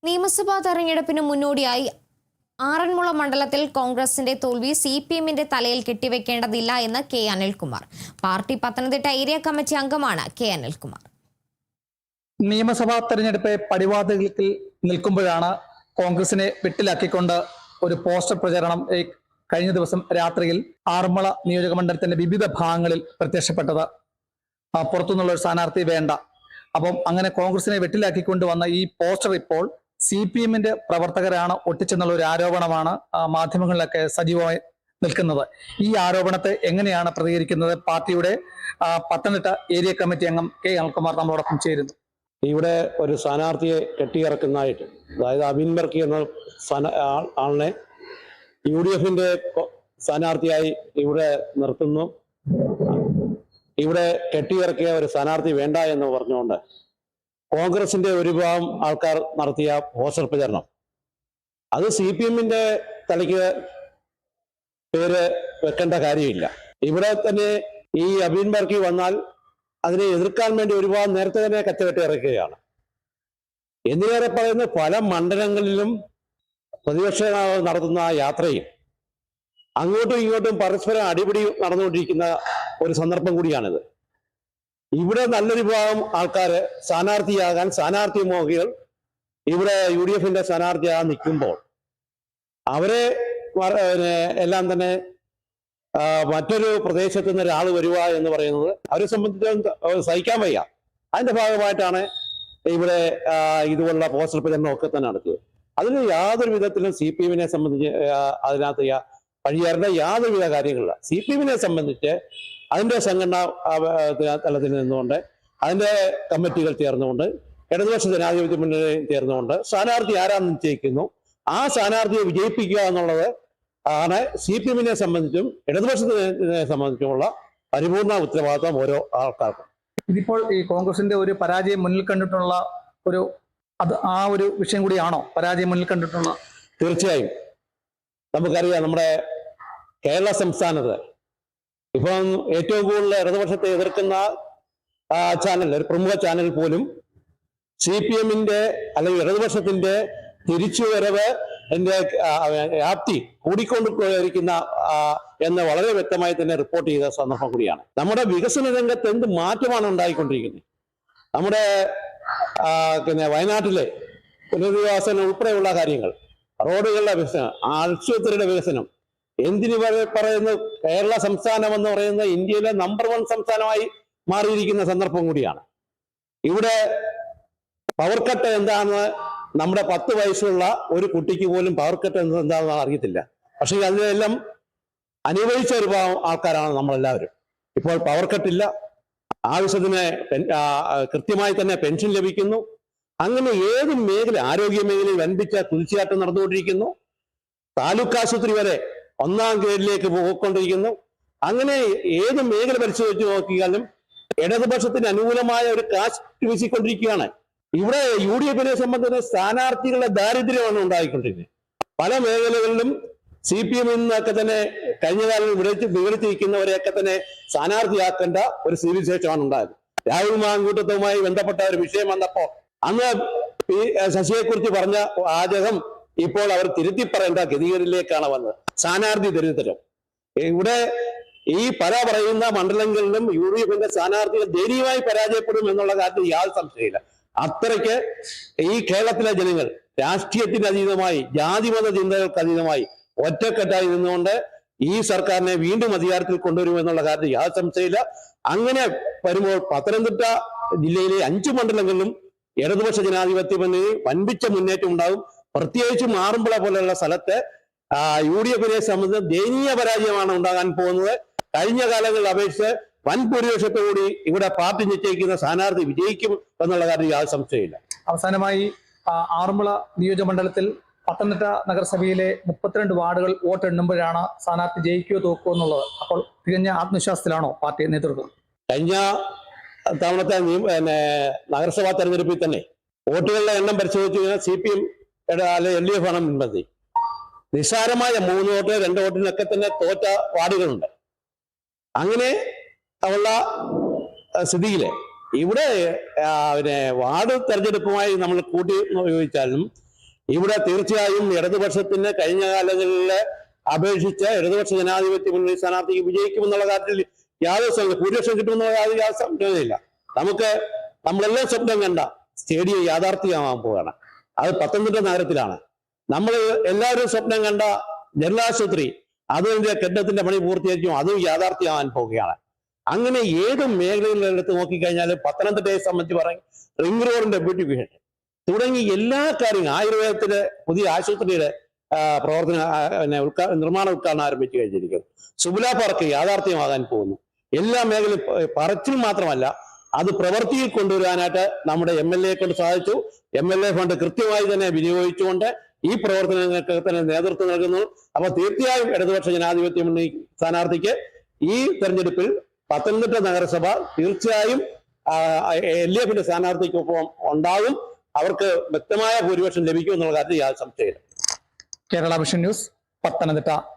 നിയമസഭാ തെരഞ്ഞെടുപ്പിന് മുന്നോടിയായി ആറന്മുള മണ്ഡലത്തിൽ കോൺഗ്രസിന്റെ തോൽവി സിപിഎമ്മിന്റെ തലയിൽ കെട്ടിവെക്കേണ്ടതില്ല എന്ന് K Anilkumar. Party Pathanamthitta area committee അംഗമാണ് കെ അനിൽകുമാർ. നിയമസഭാ തെരഞ്ഞെടുപ്പ് പടിവാതിൽക്കൽ നിൽക്കുമ്പോഴാണ് കോൺഗ്രസിനെ വെട്ടിലാക്കിക്കൊണ്ട് ഒരു പോസ്റ്റർ പ്രചരണം കഴിഞ്ഞ ദിവസം രാത്രിയിൽ ആറന്മുള നിയോജകമണ്ഡലത്തിന്റെ വിവിധ ഭാഗങ്ങളിൽ പ്രത്യക്ഷപ്പെട്ടത്. പുറത്തുനിന്നുള്ള ഒരു സ്ഥാനാർത്ഥി വേണ്ട. അപ്പം അങ്ങനെ കോൺഗ്രസിനെ വെട്ടിലാക്കിക്കൊണ്ട് വന്ന ഈ പോസ്റ്റർ ഇപ്പോൾ സിപിഎമ്മിന്റെ പ്രവർത്തകരാണ് ഒട്ടിച്ചെന്നുള്ള ഒരു ആരോപണമാണ് മാധ്യമങ്ങളിലൊക്കെ സജീവമായി നിൽക്കുന്നത്. ഈ ആരോപണത്തെ എങ്ങനെയാണ് പ്രതികരിക്കുന്നത്? പാർട്ടിയുടെ പത്തനംതിട്ട ഏരിയ കമ്മിറ്റി അംഗം കെ അനിൽകുമാർ നമ്മളോടൊപ്പം ചേരുന്നു. ഇവിടെ ഒരു സ്ഥാനാർത്ഥിയെ കെട്ടിയിറക്കുന്നതായിട്ട്, അതായത് അബിൻ ബർക്കി എന്ന ആളിനെ UDFന്റെ സ്ഥാനാർത്ഥിയായി ഇവിടെ നിർത്തുന്നു. ഇവിടെ കെട്ടിയിറക്കിയ ഒരു സ്ഥാനാർത്ഥി വേണ്ട എന്ന് പറഞ്ഞുകൊണ്ട് കോൺഗ്രസിന്റെ ഒരു വിഭാഗം ആൾക്കാർ നടത്തിയ പോസ്റ്റർ പ്രചരണം, അത് CPMന്റെ തലയ്ക്ക് പേര് വെക്കേണ്ട കാര്യമില്ല. ഇവിടെ തന്നെ ഈ അബിൻ ബർക്കി വന്നാൽ അതിനെ എതിർക്കാൻ വേണ്ടി ഒരുപാട് നേരത്തെ തന്നെ കച്ചവെട്ടി ഇറക്കുകയാണ്. എന്തിനേറെ പറയുന്ന പല മണ്ഡലങ്ങളിലും പ്രതിപക്ഷ നടത്തുന്ന യാത്രയും അങ്ങോട്ടും ഇങ്ങോട്ടും പരസ്പരം അടിപിടി നടന്നുകൊണ്ടിരിക്കുന്ന ഒരു സന്ദർഭം കൂടിയാണിത്. ഇവിടെ നല്ലൊരു വിഭാഗം ആൾക്കാര് സ്ഥാനാർത്ഥിയാകാൻ സ്ഥാനാർത്ഥി മോഹികൾ ഇവിടെ UDFന്റെ സ്ഥാനാർത്ഥിയാകാൻ നിൽക്കുമ്പോൾ അവരെ എല്ലാം തന്നെ മറ്റൊരു പ്രദേശത്ത് നിന്ന് ഒരാൾ വരിക എന്ന് പറയുന്നത് അവരെ സംബന്ധിച്ച് സഹിക്കാൻ വയ്യ. അതിന്റെ ഭാഗമായിട്ടാണ് ഇവിടെ ഇതുപോലുള്ള പോസ്റ്റർ പ്രചരണമൊക്കെ തന്നെ നടത്തിയത്. അതിന് യാതൊരു വിധത്തിലും CPMനെ സംബന്ധിച്ച് അതിനകത്ത് വഴിയേറേണ്ട യാതൊരുവിധ കാര്യങ്ങളില്ല. CPMനെ സംബന്ധിച്ച് അതിന്റെ സംഘടനാ തലത്തിൽ നിന്നുകൊണ്ട് അതിന്റെ കമ്മിറ്റികൾ ചേർന്നുകൊണ്ട് ഇടതുപക്ഷ ജനാധിപത്യ മുന്നണി ചേർന്നുകൊണ്ട് സ്ഥാനാർത്ഥി ആരാന്ന് നിശ്ചയിക്കുന്നു. ആ സ്ഥാനാർത്ഥിയെ വിജയിപ്പിക്കുക എന്നുള്ളത് ആണ് CPMനെ സംബന്ധിച്ചും ഇടതുപക്ഷത്തിനെ സംബന്ധിച്ചുമുള്ള പരിപൂർണ ഉത്തരവാദിത്വം ഓരോ ആൾക്കാർക്കും. ഇതിപ്പോൾ ഈ കോൺഗ്രസിന്റെ ഒരു പരാജയം മുന്നിൽ കണ്ടിട്ടുള്ള ആ ഒരു വിഷയം കൂടിയാണോ പരാജയം മുന്നിൽ കണ്ടിട്ടുള്ള? തീർച്ചയായും നമുക്കറിയാം, നമ്മുടെ കേരള സംസ്ഥാനത്ത് ഇപ്പം ഏറ്റവും കൂടുതൽ ഇടതുപക്ഷത്തെ എതിർക്കുന്ന ചാനൽ, ഒരു പ്രമുഖ ചാനൽ പോലും CPMന്റെ അല്ലെങ്കിൽ ഇടതുപക്ഷത്തിന്റെ തിരിച്ചുവരവ് എന്റെ വ്യാപ്തി കൂടിക്കൊണ്ടിരിക്കുന്ന എന്ന് വളരെ വ്യക്തമായി തന്നെ റിപ്പോർട്ട് ചെയ്ത സന്ദർഭം കൂടിയാണ്. നമ്മുടെ വികസന രംഗത്ത് എന്ത് മാറ്റമാണ് ഉണ്ടായിക്കൊണ്ടിരിക്കുന്നത്? നമ്മുടെ വയനാട്ടിലെ പുനരധിവാസനം ഉൾപ്പെടെയുള്ള കാര്യങ്ങൾ, റോഡുകളുടെ വികസനം, ആശുപത്രിയുടെ വികസനം, എന്തിനു പറയുന്ന കേരള സംസ്ഥാനം എന്ന് പറയുന്ന ഇന്ത്യയിലെ നമ്പർ 1 സംസ്ഥാനമായി മാറിയിരിക്കുന്ന സന്ദർഭം കൂടിയാണ്. ഇവിടെ പവർ കട്ട് എന്താണെന്ന് നമ്മുടെ 10 വയസ്സുള്ള ഒരു കുട്ടിക്ക് പോലും പവർ കട്ട് എന്താണെന്ന് അറിയത്തില്ല. പക്ഷേ അതിനെല്ലാം അനുഭവിച്ച ഒരു ആൾക്കാരാണ് നമ്മളെല്ലാവരും. ഇപ്പോൾ പവർ കട്ടില്ല, ആവശ്യത്തിന് കൃത്യമായി തന്നെ പെൻഷൻ ലഭിക്കുന്നു. അങ്ങനെ ഏത് മേഖല, ആരോഗ്യ മേഖലയിൽ വൻപിച്ച കുതിച്ചുചാട്ടം നടന്നുകൊണ്ടിരിക്കുന്നു. താലൂക്ക് ആശുപത്രി വരെ 1ാം ഗ്രേഡിലേക്ക് പോയിക്കൊണ്ടിരിക്കുന്നു. അങ്ങനെ ഏത് മേഖല പരിശോധിച്ച് നോക്കിയാലും ഇടതുപക്ഷത്തിന് അനുകൂലമായ ഒരു കാറ്റ് വീശിക്കൊണ്ടിരിക്കുകയാണ്. ഇവിടെ UDFനെ സംബന്ധിച്ച സ്ഥാനാർത്ഥികളുടെ ദാരിദ്ര്യമാണ് ഉണ്ടായിക്കൊണ്ടിരിക്കുന്നത്. പല മേഖലകളിലും CPM നിന്നൊക്കെ തന്നെ കഴിഞ്ഞ കാലം വിവരിച്ചിരിക്കുന്നവരെയൊക്കെ തന്നെ സ്ഥാനാർത്ഥിയാക്കേണ്ട ഒരു സ്ഥിതിവിശേഷമാണ് ഉണ്ടായത്. രാഹുൽ മാങ്കൂട്ടത്തുമായി ബന്ധപ്പെട്ട ഒരു വിഷയം വന്നപ്പോൾ അന്ന് ശശിയെക്കുറിച്ച് പറഞ്ഞ വാചകം ഇപ്പോൾ അവർ തിരുത്തി പറയേണ്ട ഗതികേടിലേക്കാണ് വന്നത്. സ്ഥാനാർത്ഥി ദരിദ്രം. ഇവിടെ ഈ പറയുന്ന മണ്ഡലങ്ങളിലും UDFന്റെ സ്ഥാനാർത്ഥികൾ ദയനീയമായി പരാജയപ്പെടും എന്നുള്ള കാര്യത്തിൽ യാതൊരു സംശയമില്ല. അത്രയ്ക്ക് ഈ കേരളത്തിലെ ജനങ്ങൾ രാഷ്ട്രീയത്തിന് അതീതമായി, ജാതിമത ചിന്തകൾക്ക് അതീതമായി ഒറ്റക്കെട്ടായി നിന്നുകൊണ്ട് ഈ സർക്കാരിനെ വീണ്ടും അധികാരത്തിൽ കൊണ്ടുവരുമെന്നുള്ള കാര്യത്തിൽ യാതൊരു സംശയമില്ല. അങ്ങനെ വരുമ്പോൾ പത്തനംതിട്ട ജില്ലയിലെ 5 മണ്ഡലങ്ങളിലും ഇടതുപക്ഷ ജനാധിപത്യ മുന്നണി വൻപിച്ച മുന്നേറ്റം ഉണ്ടാകും. പ്രത്യേകിച്ചും ആറന്മുള പോലെയുള്ള സ്ഥലത്ത് UDFനെ സംബന്ധിച്ച് ദയനീയ പരാജയമാണ് ഉണ്ടാകാൻ പോകുന്നത്. കഴിഞ്ഞ കാലങ്ങളിൽ അപേക്ഷിച്ച് വൻ ഭൂരിപക്ഷത്തോടുകൂടി ഇവിടെ പാർട്ടി നിശ്ചയിക്കുന്ന സ്ഥാനാർത്ഥി വിജയിക്കും എന്നുള്ള കാര്യം യാതൊരു സംശയമില്ല. അവസാനമായി ആറന്മുള നിയോജകമണ്ഡലത്തിൽ പത്തനംതിട്ട നഗരസഭയിലെ 32 വാർഡുകൾ വോട്ട് എണ്ണുമ്പോഴാണ് സ്ഥാനാർത്ഥി ജയിക്കുകയോ തോക്കുകയോ എന്നുള്ളത്. അപ്പോൾ തികഞ്ഞ ആത്മവിശ്വാസത്തിലാണോ പാർട്ടി നേതൃത്വം? കഴിഞ്ഞ തവണത്തെ നഗരസഭാ തെരഞ്ഞെടുപ്പിൽ തന്നെ വോട്ടുകളുടെ എണ്ണം പരിശോധിച്ചു കഴിഞ്ഞാൽ CPM LDF ആണ് മുൻപന്തി. നിസ്സാരമായ 3 വോട്ട് 2 വോട്ടിനൊക്കെ തന്നെ തോറ്റ വാർഡുകളുണ്ട്. അങ്ങനെ ഉള്ള സ്ഥിതിയില് ഇവിടെ വാർഡ് തെരഞ്ഞെടുപ്പുമായി നമ്മൾ കൂട്ടി ഉപയോഗിച്ചാലും ഇവിടെ തീർച്ചയായും ഇടതുപക്ഷത്തിന് കഴിഞ്ഞ കാലങ്ങളിലെ അപേക്ഷിച്ച് ഇടതുപക്ഷ ജനാധിപത്യ മുന്നണി സ്ഥാനാർത്ഥിക്ക് വിജയിക്കുമെന്നുള്ള കാര്യത്തിൽ യാതൊരു ഭൂരിപക്ഷം കിട്ടുമെന്നുള്ള യാതൊരു സംശയമില്ല. നമ്മളെല്ലാം സ്വപ്നം കണ്ട സ്റ്റേഡിയം യാഥാർത്ഥ്യമാകാൻ പോവുകയാണ്. അത് പത്തനംതിട്ട നഗരത്തിലാണ്. നമ്മൾ എല്ലാവരും സ്വപ്നം കണ്ട ജനലാശുപത്രി അതിന്റെ കെട്ടിടത്തിന്റെ പണി പൂർത്തീകരിക്കും, അതും യാഥാർത്ഥ്യമാകാൻ പോവുകയാണ്. അങ്ങനെ ഏത് മേഖലകളിൽ എടുത്ത് നോക്കിക്കഴിഞ്ഞാലും പത്തനംതിട്ടയെ സംബന്ധിച്ച് പറയും റിംഗ് റോഡിന്റെ ബ്യൂട്ടിഫിക്കേഷൻ തുടങ്ങി എല്ലാ കാര്യങ്ങളും, ആയുർവേദത്തിന്റെ പുതിയ ആശുപത്രിയുടെ നിർമ്മാണ ഉദ്ഘാടനം ആരംഭിച്ചു കഴിഞ്ഞിരിക്കുന്നു. സുബല പാർക്ക് യാഥാർത്ഥ്യമാകാൻ പോകുന്നു. എല്ലാ മേഖലയും പറച്ചിൽ മാത്രമല്ല, അത് പ്രവൃത്തിയിൽ കൊണ്ടുവരാനായിട്ട് നമ്മുടെ MLA കൊണ്ട് സാധിച്ചു. MLA ഫണ്ട് കൃത്യമായി തന്നെ വിനിയോഗിച്ചുകൊണ്ട് ഈ പ്രവർത്തനങ്ങൾക്ക് തന്നെ നേതൃത്വം നൽകുന്നു. അപ്പൊ തീർച്ചയായും ഇടതുപക്ഷ ജനാധിപത്യ മുന്നണി സ്ഥാനാർത്ഥിക്ക് ഈ തെരഞ്ഞെടുപ്പിൽ പത്തനംതിട്ട നഗരസഭ തീർച്ചയായും LDF സ്ഥാനാർത്ഥിക്കൊപ്പം ഉണ്ടാകും. അവർക്ക് വ്യക്തമായ ഭൂരിപക്ഷം ലഭിക്കും എന്നുള്ള കാര്യത്തിൽ യാതൊരു സംശയമില്ല. Kerala vision news, Pathanamthitta.